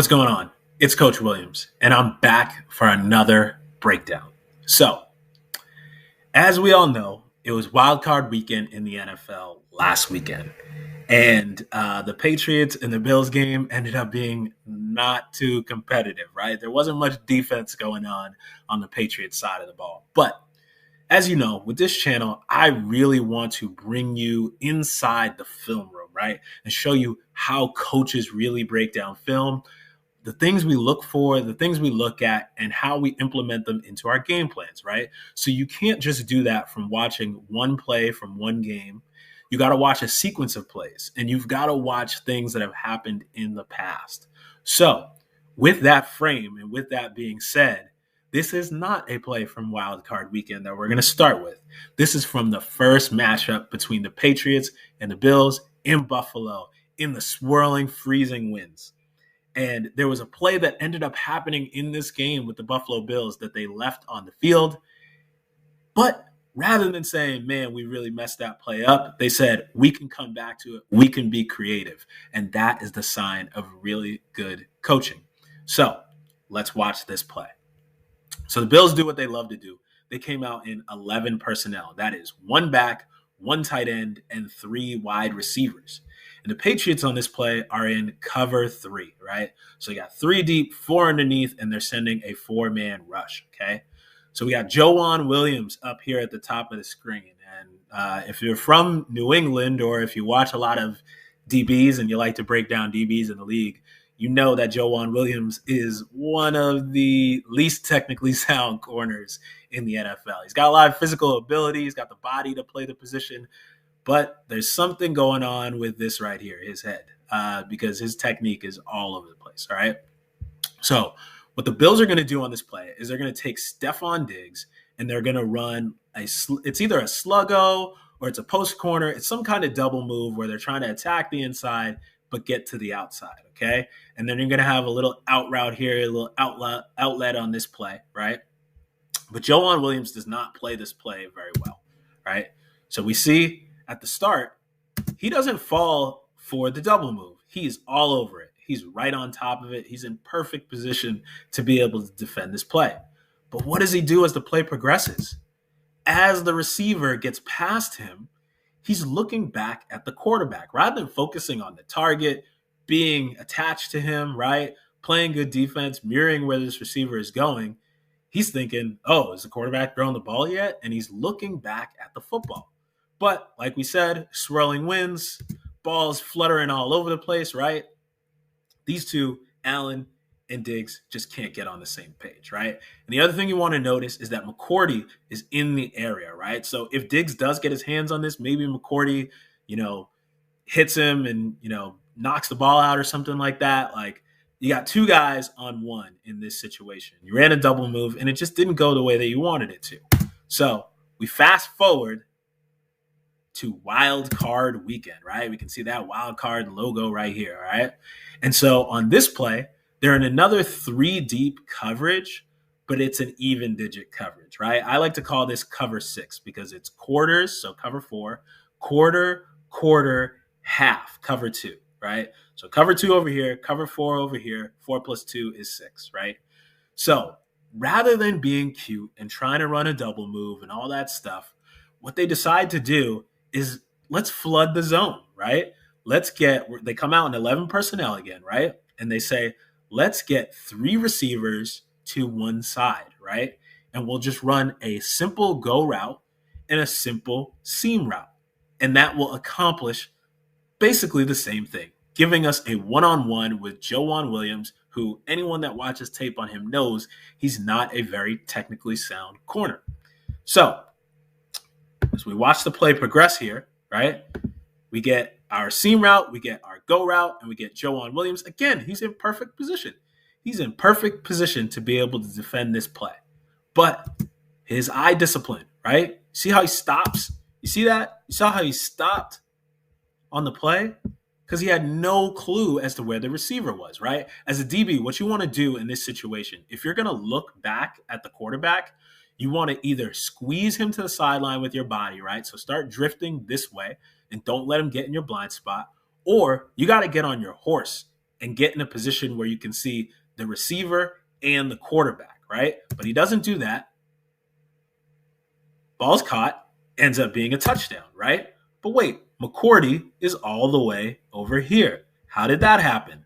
What's going on? It's Coach Williams, and I'm back for another breakdown. So, as we all know, it was Wild Card Weekend in the NFL last weekend, and the Patriots and the Bills game ended up being not too competitive, right? There wasn't much defense going on the Patriots side of the ball. But as you know, with this channel, I really want to bring you inside the film room, right? And show you how coaches really break down film, the things we look for, the things we look at, and how we implement them into our game plans, right? So you can't just do that from watching one play from one game. You got to watch a sequence of plays, and you've got to watch things that have happened in the past. So, with that frame and with that being said, this is not a play from Wild Card Weekend that we're going to start with. This is from the first matchup between the Patriots and the Bills in Buffalo in the swirling, freezing winds. And there was a play that ended up happening in this game with the Buffalo Bills that they left on the field. But rather than saying, man, we really messed that play up, they said, we can come back to it. We can be creative. And that is the sign of really good coaching. So let's watch this play. So the Bills do what they love to do. They came out in 11 personnel. That is one back, one tight end, and three wide receivers. And the Patriots on this play are in cover three, right? So you got three deep, four underneath, and they're sending a four-man rush, okay? So we got Joanne Williams up here at the top of the screen. And if you're from New England or if you watch a lot of DBs and you like to break down DBs in the league, you know that Joanne Williams is one of the least technically sound corners in the NFL. He's got a lot of physical ability. He's got the body to play the position. But there's something going on with this right here, his head, because his technique is all over the place, all right? So what the Bills are going to do on this play is they're going to take Stephon Diggs and they're going to run it's either a sluggo or it's a post corner. It's some kind of double move where they're trying to attack the inside but get to the outside, okay? And then you're going to have a little out route here, a little outlet on this play, right? But Joanne Williams does not play this play very well, right? So we see at the start, he doesn't fall for the double move. He's all over it. He's right on top of it. He's in perfect position to be able to defend this play. But what does he do as the play progresses? As the receiver gets past him, he's looking back at the quarterback rather than focusing on the target, being attached to him, right? Playing good defense, mirroring where this receiver is going. He's thinking, oh, is the quarterback throwing the ball yet? And he's looking back at the football. But like we said, swirling winds, balls fluttering all over the place, right? These two, Allen and Diggs, just can't get on the same page, right? And the other thing you want to notice is that McCourty is in the area, right? So if Diggs does get his hands on this, maybe McCourty, hits him and, knocks the ball out or something like that. Like, you got two guys on one in this situation. You ran a double move, and it just didn't go the way that you wanted it to. So we fast forward to Wild Card Weekend, right? We can see that Wild Card logo right here, all right? And so on this play, they're in another three deep coverage, but it's an even digit coverage, right? I like to call this cover six because it's quarters, so cover four, quarter, half, cover two, right? So cover two over here, cover four over here, 4 plus 2 is 6, right? So rather than being cute and trying to run a double move and all that stuff, what they decide to do is let's flood the zone, right? They come out in 11 personnel again, right? And they say, let's get three receivers to one side, right? And we'll just run a simple go route and a simple seam route. And that will accomplish basically the same thing, giving us a one-on-one with Joanne Williams, who anyone that watches tape on him knows he's not a very technically sound corner. So as we watch the play progress here, right, we get our seam route, we get our go route, and we get Joanne Williams. Again, he's in perfect position. He's in perfect position to be able to defend this play. But his eye discipline, right? See how he stops? You see that? You saw how he stopped on the play? Because he had no clue as to where the receiver was, right? As a DB, what you want to do in this situation, if you're going to look back at the quarterback, you want to either squeeze him to the sideline with your body, right? So start drifting this way and don't let him get in your blind spot. Or you got to get on your horse and get in a position where you can see the receiver and the quarterback, right? But he doesn't do that. Ball's caught, ends up being a touchdown, right? But wait, McCourty is all the way over here. How did that happen?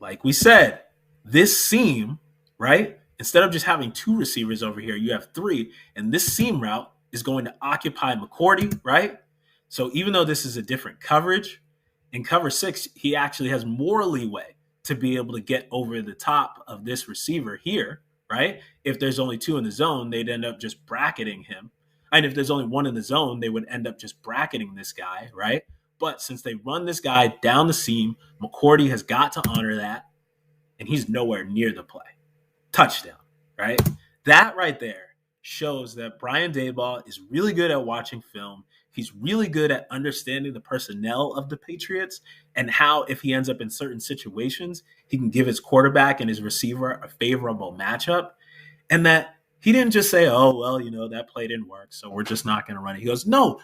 Like we said, this seam, right? Instead of just having two receivers over here, you have three, and this seam route is going to occupy McCourty, right? So even though this is a different coverage, in cover six, he actually has more leeway to be able to get over the top of this receiver here, right? If there's only two in the zone, they'd end up just bracketing him. And if there's only one in the zone, they would end up just bracketing this guy, right? But since they run this guy down the seam, McCourty has got to honor that, and he's nowhere near the play. Touchdown, right? That right there shows that Brian Daboll is really good at watching film. He's really good at understanding the personnel of the Patriots and how, if he ends up in certain situations, he can give his quarterback and his receiver a favorable matchup. And that he didn't just say, oh, well, that play didn't work, so we're just not going to run it. He goes, no,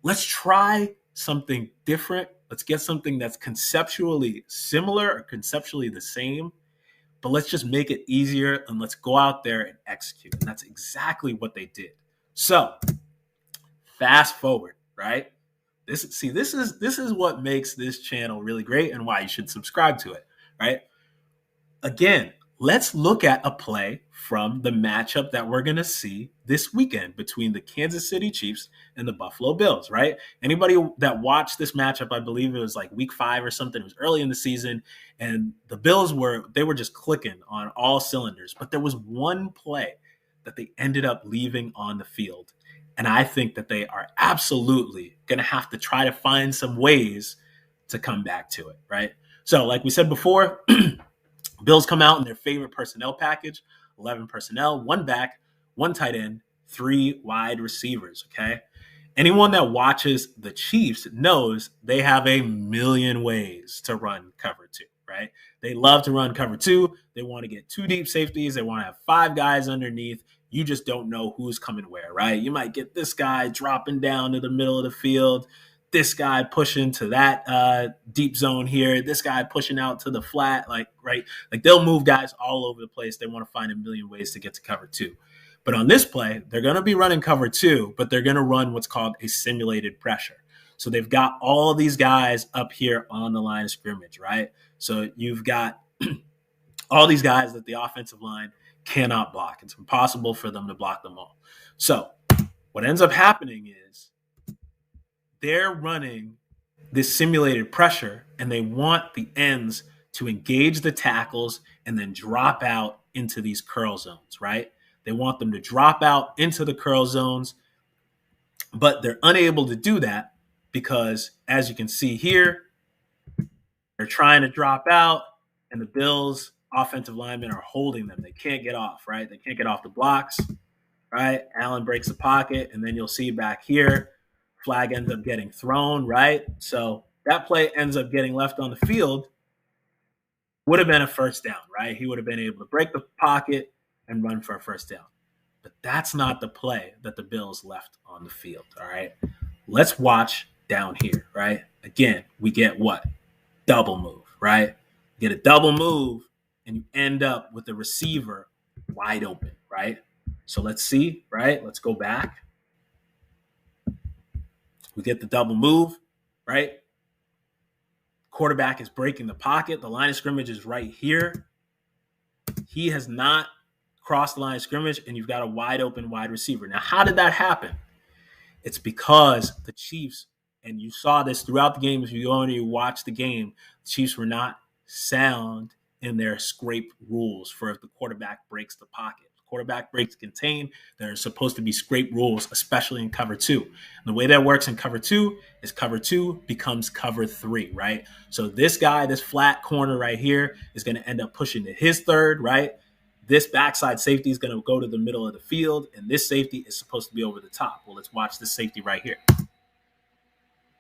let's try something different. Let's get something that's conceptually similar or conceptually the same, but let's just make it easier and let's go out there and execute. And that's exactly what they did. So fast forward, right? This is what makes this channel really great and why you should subscribe to it, right? Again, let's look at a play from the matchup that we're going to see this weekend between the Kansas City Chiefs and the Buffalo Bills, right? Anybody that watched this matchup, I believe it was like week 5 or something. It was early in the season, and the Bills were just clicking on all cylinders. But there was one play that they ended up leaving on the field. And I think that they are absolutely going to have to try to find some ways to come back to it, right? So like we said before, Bills come out in their favorite personnel package, 11 personnel, 1 back, 1 tight end, 3 wide receivers, okay? Anyone that watches the Chiefs knows they have a million ways to run cover 2, right? They love to run cover 2. They want to get 2 deep safeties. They want to have 5 guys underneath. You just don't know who's coming where, right? You might get this guy dropping down to the middle of the field, this guy pushing to that deep zone here, this guy pushing out to the flat, right? Like they'll move guys all over the place. They want to find a million ways to get to cover 2. But on this play, they're going to be running cover 2, but they're going to run what's called a simulated pressure. So they've got all these guys up here on the line of scrimmage, right? So you've got all these guys that the offensive line cannot block. It's impossible for them to block them all. So what ends up happening is they're running this simulated pressure, and they want the ends to engage the tackles and then drop out into these curl zones, right? They want them to drop out into the curl zones, but they're unable to do that because, as you can see here, they're trying to drop out, and the Bills' offensive linemen are holding them. They can't get off, right? They can't get off the blocks, right? Allen breaks the pocket, and then you'll see back here, flag ends up getting thrown, right? So that play ends up getting left on the field. Would have been a first down, right? He would have been able to break the pocket and run for a first down. But that's not the play that the Bills left on the field, all right? Let's watch down here, right? Again, we get what? Double move, right? You get a double move, and you end up with the receiver wide open, right? So let's see, right? Let's go back. We get the double move, right? Quarterback is breaking the pocket. The line of scrimmage is right here. He has not crossed the line of scrimmage, and you've got a wide open wide receiver. Now, how did that happen? It's because the Chiefs, and you saw this throughout the game, if you go and you watch the game, the Chiefs were not sound in their scrape rules for if the quarterback breaks the pocket. Quarterback breaks contain, there are supposed to be scrape rules, especially in cover 2. And the way that works in cover 2 is cover 2 becomes cover 3, right? So this guy, this flat corner right here, is going to end up pushing to his third, right? This backside safety is going to go to the middle of the field, and this safety is supposed to be over the top. Well, let's watch this safety right here.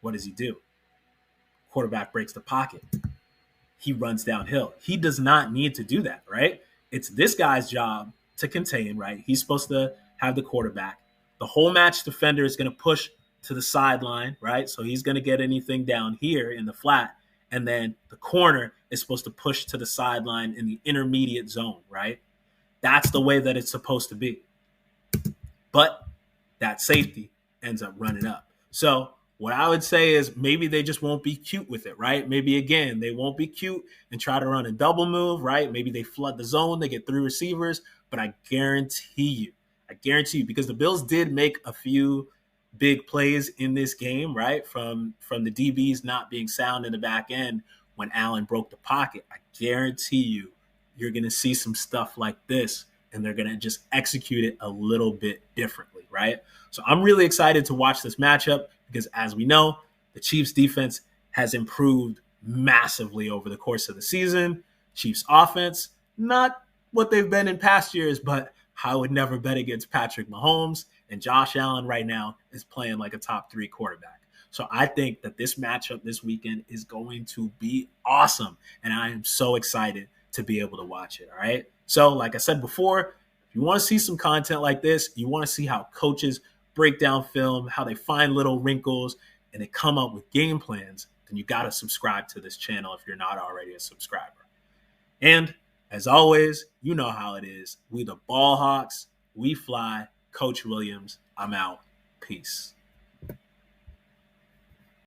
What does he do? Quarterback breaks the pocket. He runs downhill. He does not need to do that, right? It's this guy's job to contain, right? He's supposed to have the quarterback. The whole match defender is going to push to the sideline, right? So he's going to get anything down here in the flat, and then the corner is supposed to push to the sideline in the intermediate zone, right? That's the way that it's supposed to be. But that safety ends up running up. So what I would say is maybe they just won't be cute with it, right? Maybe again, they won't be cute and try to run a double move, right? Maybe they flood the zone, they get 3 receivers, but I guarantee you, because the Bills did make a few big plays in this game, right? From the DBs not being sound in the back end when Allen broke the pocket. I guarantee you're going to see some stuff like this, and they're going to just execute it a little bit differently, right? So I'm really excited to watch this matchup because, as we know, the Chiefs defense has improved massively over the course of the season. Chiefs offense, not what they've been in past years, but I would never bet against Patrick Mahomes. And Josh Allen right now is playing like a top 3 quarterback. So I think that this matchup this weekend is going to be awesome. And I am so excited to be able to watch it. All right. So, like I said before, if you want to see some content like this, you want to see how coaches break down film, how they find little wrinkles, and they come up with game plans, then you got to subscribe to this channel if you're not already a subscriber. And as always, you know how it is. We the Ball Hawks. We fly. Coach Williams, I'm out. Peace.